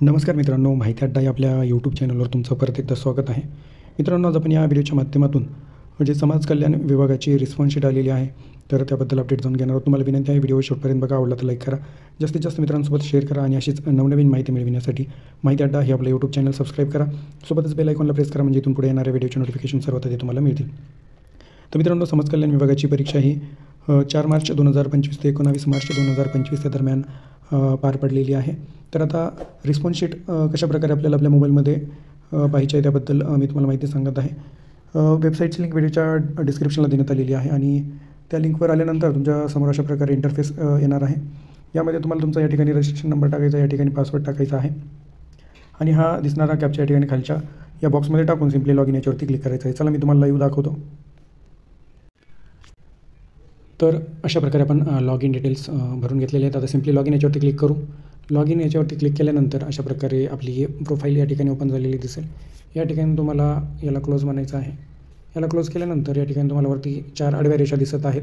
नमस्कार मित्रांनो, माहिती अड्डा या आपल्या यूट्यूब चॅनलवर तुमचं परत एकदा स्वागत आहे. मित्रांनो, आज आपण या व्हिडिओच्या माध्यमातून म्हणजे समाज कल्याण विभागाची रिस्पॉन्स शीट आलेली आहे, तर त्याबद्दल अपडेट जाणून घेणार आहोत. तुम्हाला विनंती आहे, व्हिडिओ शेवटपर्यंत बघा. आवडला तर लाईक करा, जास्तीत जास्त मित्रांसोबत शेअर करा आणि अशीच नवनवीन माहिती मिळविण्यासाठी माहिती अड्डा हे आपलं यूट्यूब चॅनल सबस्क्राईब करा. सोबतच बेल आयकॉनला प्रेस करा, म्हणजे इथून पुढे येणाऱ्या व्हिडिओचे नोटिफिकेशन सर्वात आधी तुम्हाला मिळतील. तर मित्रांनो, समाज कल्याण विभागाची परीक्षा ही 4 मार्च 2025 ते 19 मार्च 2025 या दरम्यान पार पडलेली आहे. तर आता रिस्पॉन्स शीट कशाप्रकारे आपल्याला आपल्या मोबाईलमध्ये पाहायची आहे त्याबद्दल मी तुम्हाला माहिती सांगत आहे. वेबसाईटची लिंक व्हिडिओच्या डिस्क्रिप्शनला देण्यात आलेली आहे आणि त्या लिंकवर आल्यानंतर तुमच्यासमोर अशा प्रकारे इंटरफेस येणार आहे. यामध्ये तुम्हाला तुमचा या ठिकाणी रजिस्ट्रेशन नंबर टाकायचा, या ठिकाणी पासवर्ड टाकायचा आहे आणि हा दिसणारा कॅप्चा या ठिकाणी खालच्या या बॉक्समध्ये टाकून सिम्पली लॉग इन याच्यावरती क्लिक करायचं आहे. चला मी तुम्हाला लाईव्ह दाखवतो. तर अशा प्रकारे आपण लॉग इन डिटेल्स भरून घेतलेले आहेत. आता सिम्पली लॉग इन याच्यावरती क्लिक करू. लॉग इन याच्यावरती क्लिक केल्यानंतर अशा प्रकारे आपली प्रोफाईल या ठिकाणी ओपन झालेली दिसेल. या ठिकाणी तुम्हाला याला क्लोज म्हणायचं आहे. याला क्लोज केल्यानंतर या ठिकाणी तुम्हाला वरती 4 आडव्या रेषा दिसत आहेत.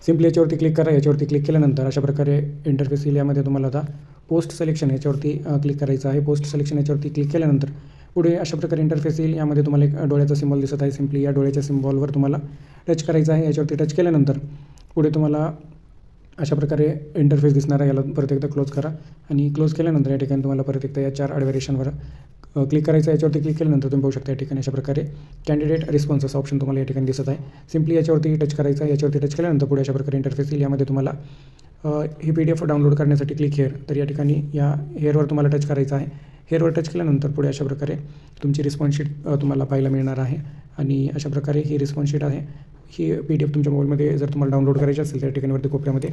सिम्पली याच्यावरती क्लिक करा. याच्यावरती क्लिक केल्यानंतर अशा प्रकारे इंटरफेस येईल. यामध्ये तुम्हाला आता पोस्ट सिलेक्शन याच्यावरती क्लिक करायचं आहे. पोस्ट सिलेक्शन याच्यावरती क्लिक केल्यानंतर पुढे अशा प्रकारे इंटरफेस येईल. यामध्ये तुम्हाला एक डोळ्याचा सिम्बॉल दिसत आहे. सिम्पली या डोळ्याच्या सिम्बॉलवर तुम्हाला टच करायचं आहे. याच्यावरती टच केल्यानंतर पुढे तुम्हाला अशा प्रकारे इंटरफेस दिसणार आहे. याला परत एकदा क्लोज करा आणि क्लोज केल्यानंतर या ठिकाणी तुम्हाला परत एकदा या 4 आडव्या रेषांवर क्लिक करायचं आहे. याच्यावरती क्लिक केल्यानंतर तुम्ही पाहू शकता या ठिकाणी अशा प्रकारे कॅन्डिडेट रिस्पॉन्स असा ऑप्शन तुम्हाला या ठिकाणी दिसत आहे. सिम्पली याच्यावरती टच करायचं आहे. याच्यावरती टच केल्यानंतर पुढे अशा प्रकारे इंटरफेस येईल. यामध्ये तुम्हाला ही PDF डाउनलोड करण्यासाठी क्लिक हेअर, तर या ठिकाणी या हेअरवर तुम्हाला टच करायचं आहे. हेअरवर टच केल्यानंतर पुढे अशा प्रकारे तुमची रिस्पॉन्स शीट तुम्हाला पाहायला मिळणार आहे आणि अशा प्रकारे ही रिस्पॉन्स शीट आहे. ही PDF तुमच्या मोबाईलमध्ये जर तुम्हाला डाउनलोड करायची असेल तर या ठिकाणी वरती कोपऱ्यामध्ये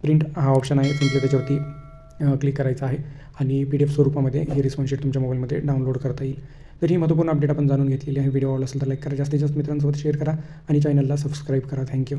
प्रिंट हा ऑप्शन आहे. सिम्पली त्याच्यावरती क्लिक करायचं आहे आणि PDF स्वरूपामध्ये ही रिस्पॉन्स शीट तुमच्या मोबाईलमध्ये डाउनलोड करता येईल. तर ही महत्त्वपूर्ण अपडेट आपण जाणून घेतलेली आहे. व्हिडिओ आवडला असेल तर लाईक करा, जास्तीत जास्त मित्रांसोबत शेअर करा आणि चॅनलला सबस्क्राईब करा. थँक्यू.